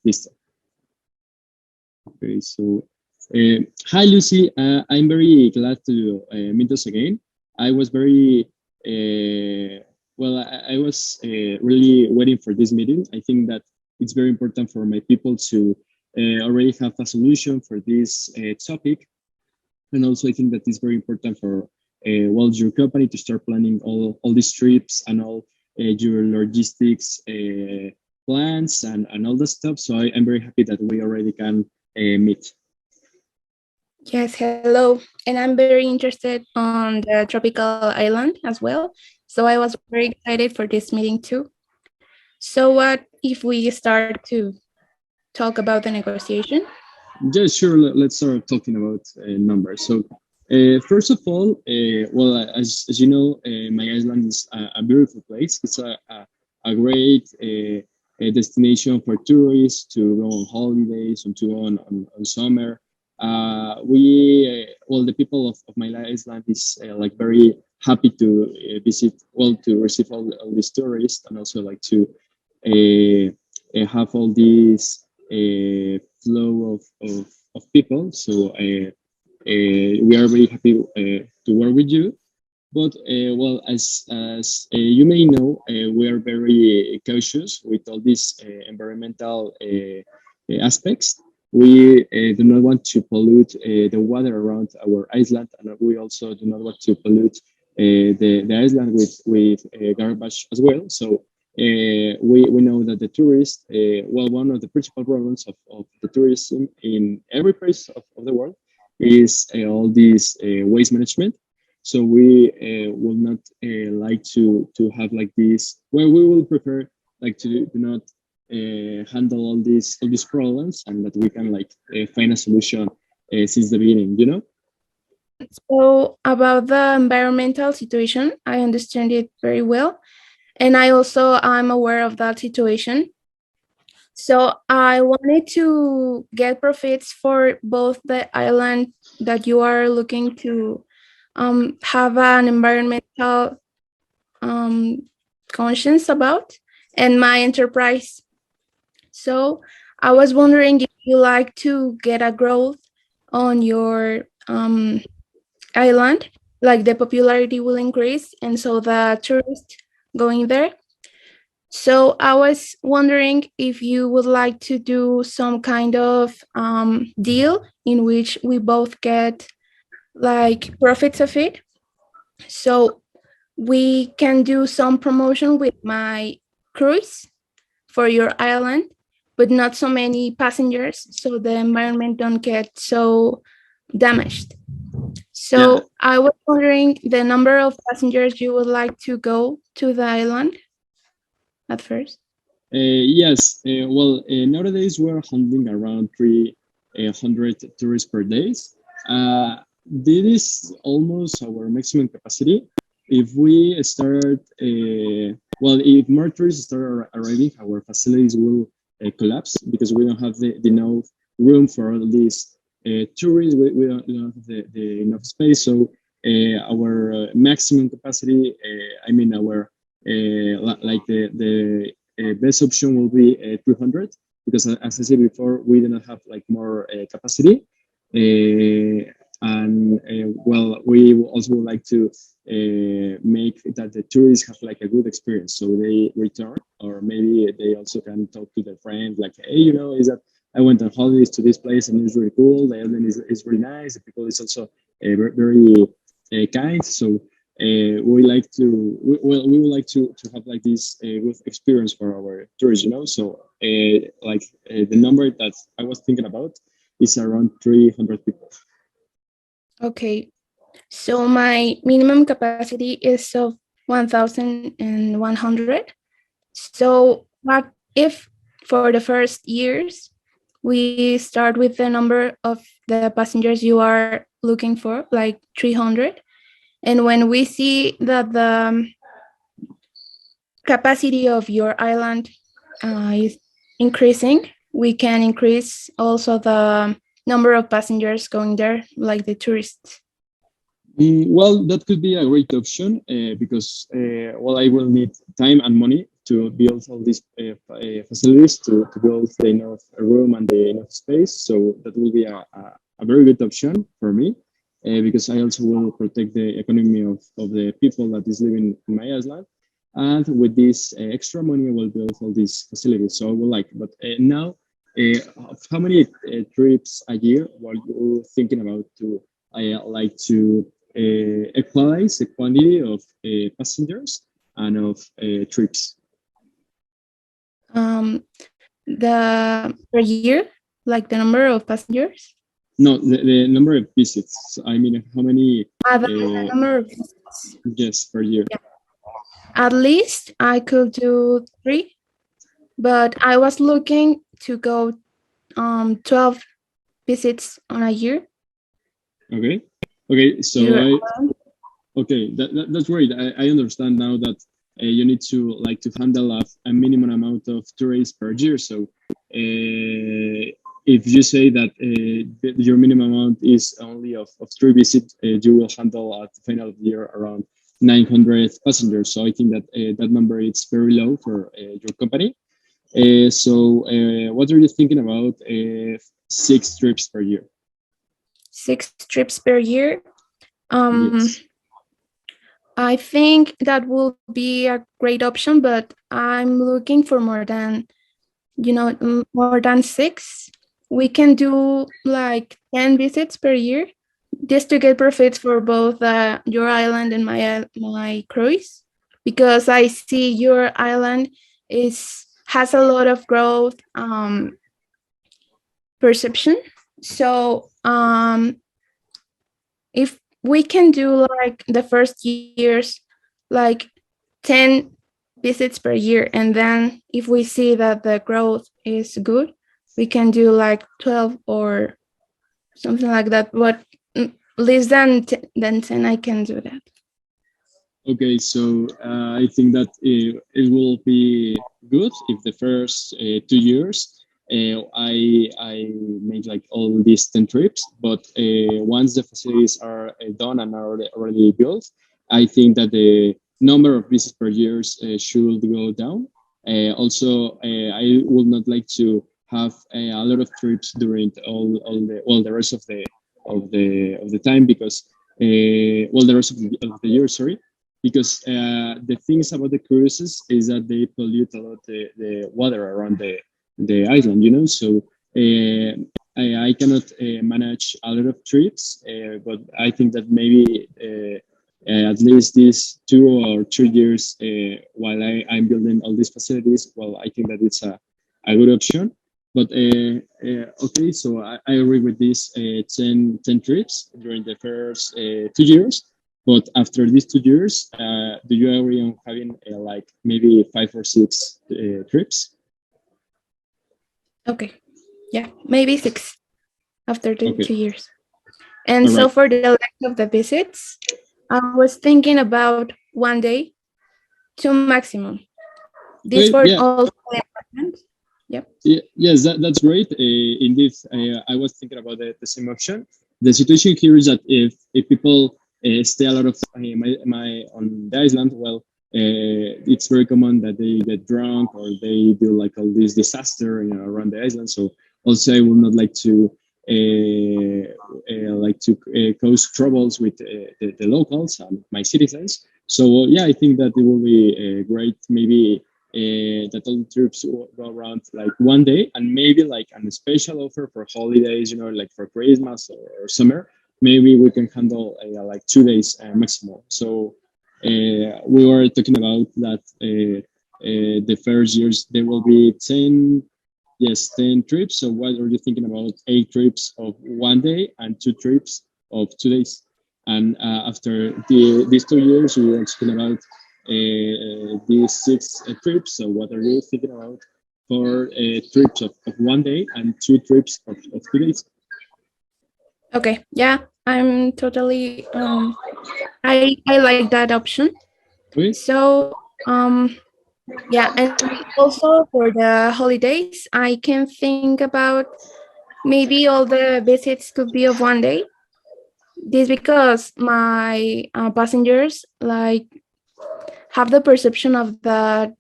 Listo. Okay, so hi Lucy, I'm very glad to meet us again. I was very I was really waiting for this meeting. I think that it's very important for my people to already have a solution for this topic, and also I think that it's very important for your company to start planning all these trips and all your logistics plans and all the stuff. So I'm very happy that we already can meet. Yes, hello. And I'm very interested on the tropical island as well. So I was very excited for this meeting too. So what if we start to talk about the negotiation? Yeah, sure. Let's start talking about numbers. So, first of all, as you know, my island is a beautiful place. It's a great destination for tourists to go on holidays and to go on summer. The people of my island is like very happy to visit, to receive all these tourists and also like to have all these flow of people. So we are very happy to work with you. But as you may know, we are very cautious with all these environmental aspects. We do not want to pollute the water around our island, and we also do not want to pollute the island with garbage as well. So we know that the tourists, one of the principal problems of the tourism in every place of the world is all this waste management. So we will not like to have like this. Well, we will prefer like to do not handle all these problems, and that we can like find a solution since the beginning. You know. So about the environmental situation, I understand it very well. And I'm aware of that situation. So I wanted to get profits for both the island that you are looking to have an environmental um, conscience about, and my enterprise. So I was wondering if you like to get a growth on your island, like the popularity will increase, and so the tourists going there. So I was wondering if you would like to do some kind of deal in which we both get like profits of it. So we can do some promotion with my cruise for your island, but not so many passengers, so the environment don't get so damaged. Yeah. So I was wondering the number of passengers you would like to go to the island at first. Yes. Nowadays we're handling around 300 tourists per day. This is almost our maximum capacity. If we start, if more tourists start arriving, our facilities will collapse because we don't have the enough room for all these tourists. We don't have the enough space. So our maximum capacity, I mean our like the best option will be 300 because as I said before, we do not have like more capacity. We also would like to make that the tourists have like a good experience, so they return, or maybe they also can talk to their friends, like, hey, is that I went on holidays to this place and it's really cool. The island is really nice. The people is also very kind. So we would like to have like this good experience for our tourists. So the number that I was thinking about is around 300 people. Okay, so my minimum capacity is of 1,100. So what if for the first years we start with the number of the passengers you are looking for, like 300, and when we see that the capacity of your island is increasing, we can increase also the number of passengers going there, like the tourists. Well, that could be a great option because I will need time and money to build all these facilities to build the enough room and the enough space. So that will be a very good option for me because I also will protect the economy of the people that is living in my island. And with this extra money, I will build all these facilities. So I will like, but now, how many trips a year were you thinking about to like to equalize the quantity of passengers and of trips? The per year, like the number of passengers. No, the number of visits. I mean, how many? The number of visits. Yes, per year. Yeah. At least I could do 3, but I was looking to go 12 visits on a year. Okay. Okay. So that's great. I understand now that you need to like to handle a minimum amount of tourists per year. So if you say that your minimum amount is only of 3 visits, you will handle at the final of the year around 900 passengers. So I think that that number is very low for your company. So what are you thinking about 6 trips per year? 6 trips per year. Yes. I think that will be a great option, but I'm looking for more than 6. We can do like 10 visits per year just to get profits for both your island and my cruise, because I see your island has a lot of growth perception. So if we can do like the first years like 10 visits per year, and then if we see that the growth is good, we can do like 12 or something like that, but less than 10 I can do that. Okay, so I think that it will be good if the first 2 years I made like all these 10 trips, but once the facilities are done and are already built, I think that the number of visits per year should go down. Also, I would not like to have a lot of trips during the rest of the time because the rest of the year, sorry, because the things about the cruises is that they pollute a lot the water around the island, you know. So I cannot manage a lot of trips, but I think that maybe at least these 2 or 3 years while I'm building all these facilities, well, I think that it's a good option. But okay, so I agree with these 10 trips during the first 2 years. But after these 2 years, do you agree on having like maybe 5 or 6 trips? Okay, yeah, maybe 6 after the Okay. 2 years. And All so right. for the length of the visits, I was thinking about 1 day, 2 maximum. This Okay, for yeah. all apartments. Yep. Yes, that's great. Indeed, I was thinking about the same option. The situation here is that if people stay a lot of my on the island, well, it's very common that they get drunk or they do like all this disaster, you know, around the island. So also, I would not like to cause troubles with the locals and my citizens. So yeah, I think that it will be great. Maybe that all the trips will go around like 1 day, and maybe like a special offer for holidays, you know, like for Christmas or summer. Maybe we can handle like 2 days maximum. So we were talking about that the first years there will be 10. Yes, 10 trips. So what are you thinking about 8 trips of 1 day and 2 trips of 2 days? And after these 2 years, we were talking about these 6 trips. So what are you thinking about for trips of 1 day and 2 trips of 2 days? Okay, yeah, I'm totally I like that option. Okay. So yeah, and also for the holidays, I can think about maybe all the visits could be of 1 day. This because my passengers like have the perception of that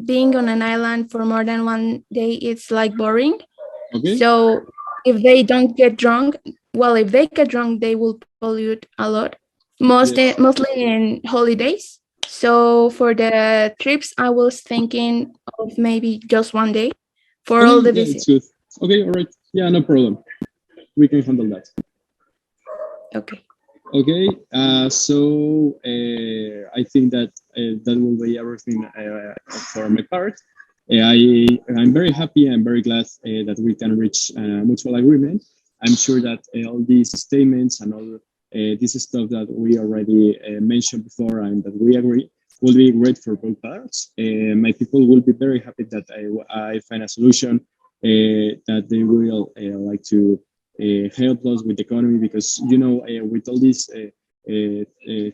being on an island for more than 1 day, it's like boring. Okay. So if they don't get drunk, well, if they get drunk, they will pollute a lot, Yes. mostly in holidays. So for the trips, I was thinking of maybe just 1 day for Okay, all the yeah, it's visits. good. Okay, all right. Yeah, no problem. We can handle that. Okay. Okay, I think that that will be everything for my part. I'm very happy. I'm very glad that we can reach mutual agreement. I'm sure that all these statements and all this stuff that we already mentioned before and that we agree will be great for both parts. My people will be very happy that I find a solution that they will like to help us with the economy because with all this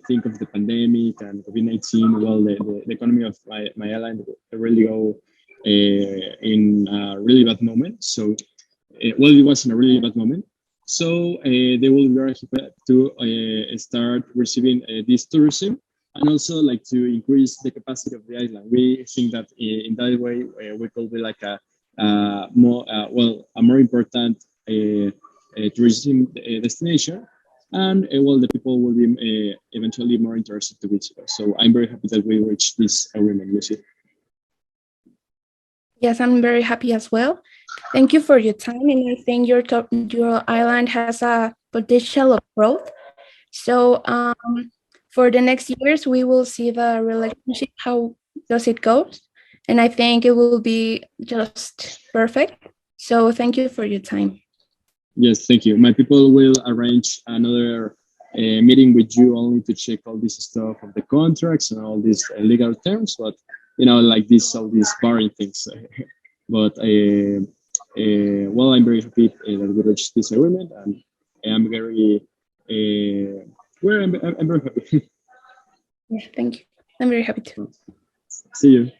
think of the pandemic and COVID-19, well, the economy of my airline really go in a really bad moment. So, well, it was in a really bad moment. So they will be very happy to start receiving this tourism and also like to increase the capacity of the island. We think that in that way we could be like a more important tourism destination, and well, the people will be eventually more interested to visit us. So I'm very happy that we reached this agreement, Lucy. Yes, I'm very happy as well. Thank you for your time, and I think your island has a potential of growth. So for the next years, we will see the relationship, how does it go, and I think it will be just perfect. So thank you for your time. Yes, thank you. My people will arrange another meeting with you only to check all this stuff of the contracts and all these legal terms, but like this, all these boring things. But well, I'm very happy that we reached this agreement, and I'm very I'm very happy. Yeah, thank you. I'm very happy too. See you.